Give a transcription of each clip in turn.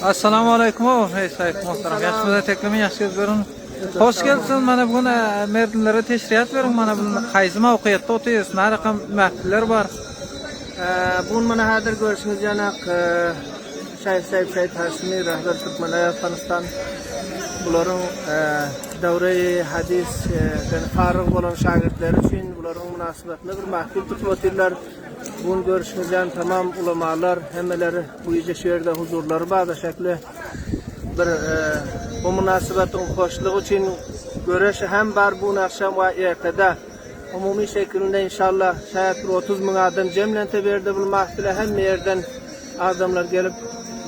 Assalamu alaykum. Hey sayf muhtaram. Yaşmada teklemin yaşıyoruz görün. Hoş geldiniz. Mana bugün Merdinlere teşriyat verin. Mana bu qaysi mavqiyatda oturuyorsunuz? Ne rakam mahfiller var? Bugün mana hazır görüşünüz yanak Şayf Said Haşimi rahber Türkmen Afganistan buların davre hadis farık olan şagirdler için buların münasebetine bir mahfil tutup oturlar. Bugün görüşünüz yani tamam ulamalar hemeleri bu iyice şehirde huzurları bazı şekli bir bu münasebetin hoşluğu için görüşü hem var bu akşam ve ertede umumi şekilde inşallah şayet 30 bin adam cemlente verdi bu mahfile hem yerden adamlar gelip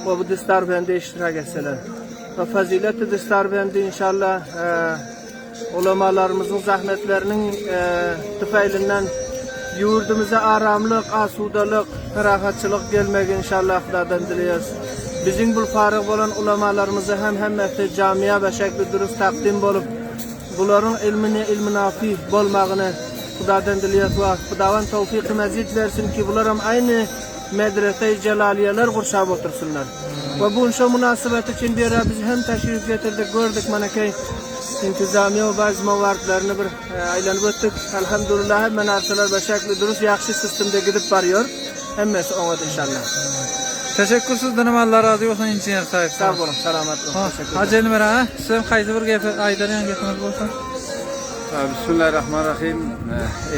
bu distarbendi iştirak etseler. Ve fazileti distarbendi inşallah ulamalarımızın zahmetlerinin tüfeğinden yurdumuza aramlık, asudalık, rahatçılık gelmek inşallah Xudadan diliyoruz. Bizim bu farık olan ulamalarımızı hem camiye ve şekli dürüst takdim bolup bunların ilmi nafi bolmağını Xudadan diliyoruz ve Xudavan tevfik-i mezid versin ki bunlar aynı medrese-i celaliyeler kurşab otursunlar. Ve bu şu münasebet için bir biz hem teşrif getirdik, gördük manakay intizamiye ve bazı mevardlarını bir aylanıp öttük. Elhamdülillah hemen arsalar ve şekli dürüst yakşı sistemde gidip varıyor. Hemmesi onadı inşallah. Teşekkür sizden Allah razı olsun injiner sayf. Sağ olun, selamet olun. Hacı Elmira, sizin qaysi bir gep aydaryan gepiniz bolsa? Bismillahirrahmanirrahim.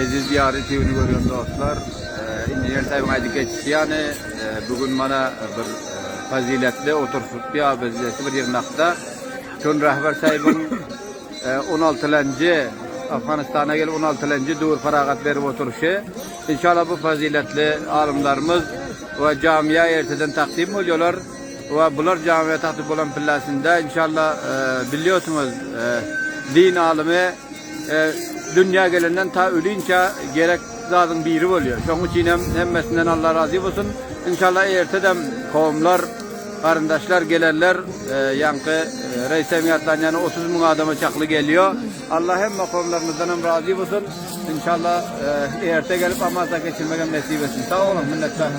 Aziz ziyaretini görüyor dostlar. İnjiner sayfın aydı geçti yani bugün mana bir faziletli oturup bir faziletli bir yernakta Şun rahber sayfın 16. Afganistan'a gelip 16. dur faragat verip oturuşu. İnşallah bu faziletli alimlerimiz ve camiye erteden takdim oluyorlar. Ve bunlar camiye takdim olan pillasında inşallah biliyorsunuz din alimi dünya gelinden ta ölünce gerek zaten biri oluyor. Şunun için hemmesinden Allah razı olsun. İnşallah erteden kavimler kardeşler gelirler, yankı reis emniyattan yani 30 bin adama çaklı geliyor. Allah hem makamlarımızdan hem razı olsun. İnşallah erte gelip amazda geçirmeye nasip etsin. Sağ olun minnettar.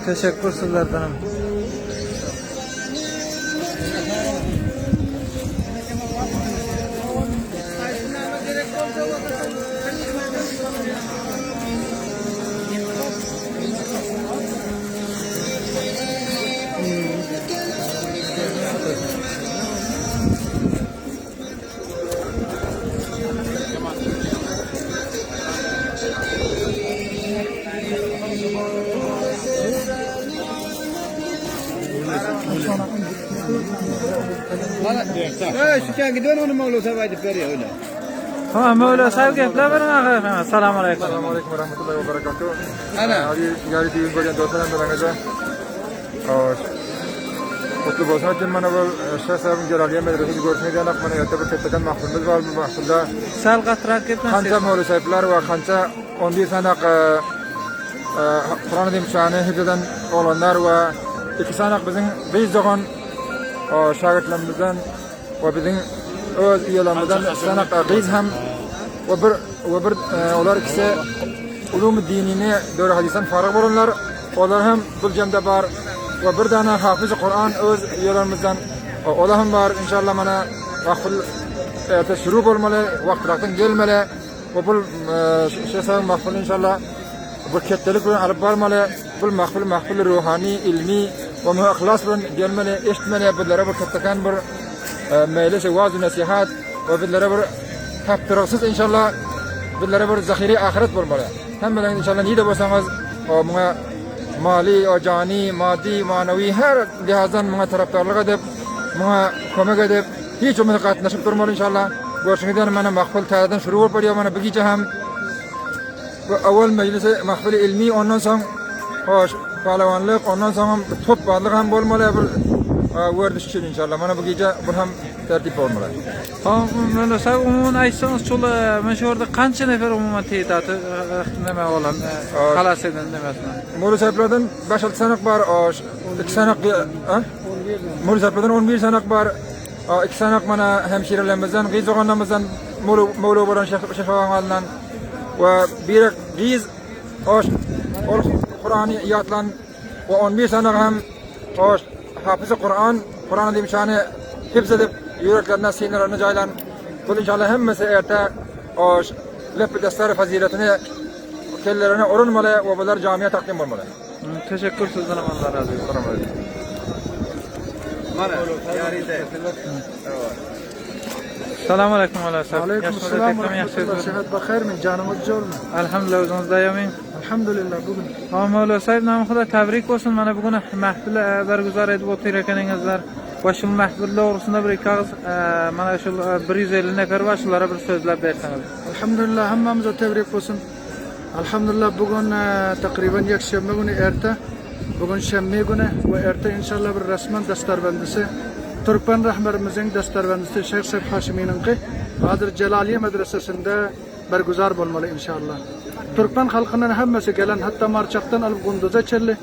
Teşekkür sizlerden. Şükür gidiyor onu mağlup sabahı veriyor öyle. Tamam öyle sayf gepler verin ağabey. Selamun aleyküm. Selamun aleyküm ve rahmetullahi ve berekatuhu. Ali Gari TV'nin bölgen dostlarım belanıza. Kutlu olsun. Dün bana bu Şeyh Sahib'in Celaliye Medresesi görüşmeyi de bana yatıp bir kettekan mahfilimiz var. Bu mahfilde Sal katrak gepler. kanca mağlu sahipler ve kanca 11 sanak Kur'an-ı Dimşanı hücreden olanlar ve 2 sanak bizim biz doğan şagirdlerimizden ve bizim öz üyelerimizden sanak biz hem ve bir onlar ikisi ulum dinini doğru hadisten fark olanlar onlar hem bu cemde var ve bir tane hafız Kur'an öz üyelerimizden onlar hem var inşallah mana vakfıl teşruf olmalı vaktiraktan gelmeli ve bu şeysel mahfil inşallah bu kettelik bilen alıp barmalı bu mahfil ruhani ilmi ve muhaklas bilen gelmeli eşitmeli bizlere bu kettekan bir meylis vaaz nasihat ve bizlere bir taptırıksız inşallah bizlere bir zahiri ahiret olmalı. Hem bilen inşallah niye de bolsanız buna mali, o cani, maddi, manevi her lihazdan buna taraftarlık edip, buna kömek edip hiç umut katlaşıp durmalı inşallah. Görüşünüzden bana mahfil tarihinden şuru olup bana bana bir hem evvel meclisi mahfili ilmi ondan sonra palavanlık ondan sonra top varlık hem olmalı bir verdiş için inşallah. Bana bu gece bu hem tertip olmalı. Böyle say umuman aytsanız şol men şu orada kança nefer umuman teýdatı neme bolan halas eden demesine. Mulisaplardan 5-6 sanak bar, 2 sanak Mulisaplardan 11 sanak bar, 2 sanak mana hemşirelerimizden, giz oğanlarımızdan Molu boran şefaatlarından ve bir giz ol Kur'an'ı yatlan ve 11 sanak hem hafızı Kur'an'ı demişane hifz edip yüreklerine, sinirlerine caylan. Bu inşallah hemmesi erte lep destari faziletini kellerine orunmalı ve bunlar camiye takdim olmalı. Teşekkür sizden Allah razı olsun. Mana yaride. Selamun aleyküm ala sahib. Aleykümselam ve rahmetullah. Sıhhat bakır mı? Canımız zor mu? Elhamdülillah özünüz dayamayın. Elhamdülillah bugün. Mevla sahib namı Xuda tebrik olsun. Mana bugün mahfil berguzar edip oturýarkenizler. Başıl mahfil doğrusunda bir kağıt mana şu 150 nefer var şulara bir sözler berseniz. Elhamdülillah hammamıza tebrik olsun. Elhamdülillah bugün takriben yakşembe günü erte. Bugün şembe günü ve erte inşallah bir resmen destarbendisi. Türkmen rahmerimizin destarbendisi Şeyh Seyf Haşimi'nin ki Kadir Celaliye Medresesi'nde berguzar olmalı inşallah. Türkmen halkının hemmesi gelen hatta Marçak'tan alıp Gunduz'a çelli.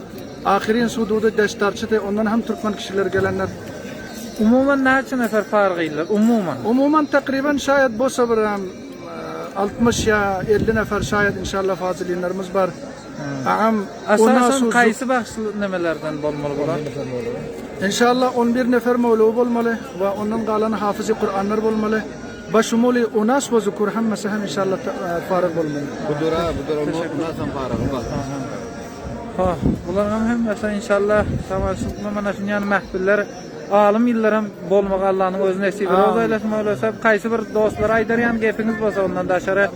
Ahirin sududu destarçı ondan hem Türkmen kişiler gelenler. Umuman näçe nefer fargylar? Umuman takriben şayet bu sabır 60 ya 50 nefer şayet inşallah fazilinlerimiz var. Asasen kaysı başlı nemelerden bolmaly bolar? İnşallah 11 nefer mevlu bolmaly ve onun galanı hafızı Kur'anlar bolmaly. Başumuli unas ve zukur hemmesi hem inşallah farık bolmaly. Budura unasan farık. Ha, bularga hem mesela inşallah savaşypma mana şu ýany mahfiller alim ýyllaram bolmak Allah'ın öz nesip eylesin Mevla sahib. Kaysı bir dostlar aýdarýan gepiniz bolsa ondan daşara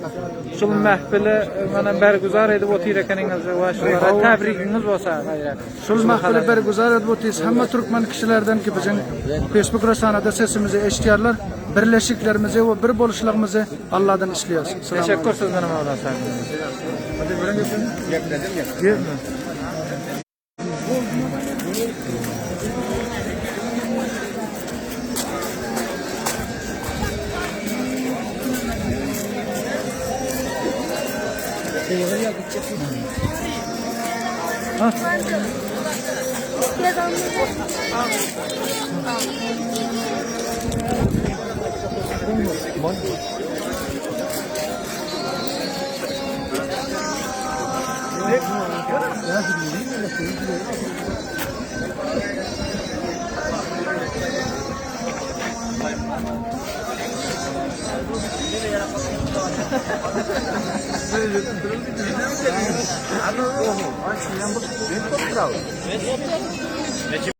şu mahfili mana berguzar edip oturýarkeniňiz we şulara tebrikiniz bolsa gaýra. Şul mahfili berguzar edip otyrs hemme Türkmen kişilerden ki bizim Facebook rasanada sesimizi eşitýärler. Birleşiklerimizi ve bir boluşlygymyzy Allah'dan isliyoruz. Teşekkür sizden Mevla sahib.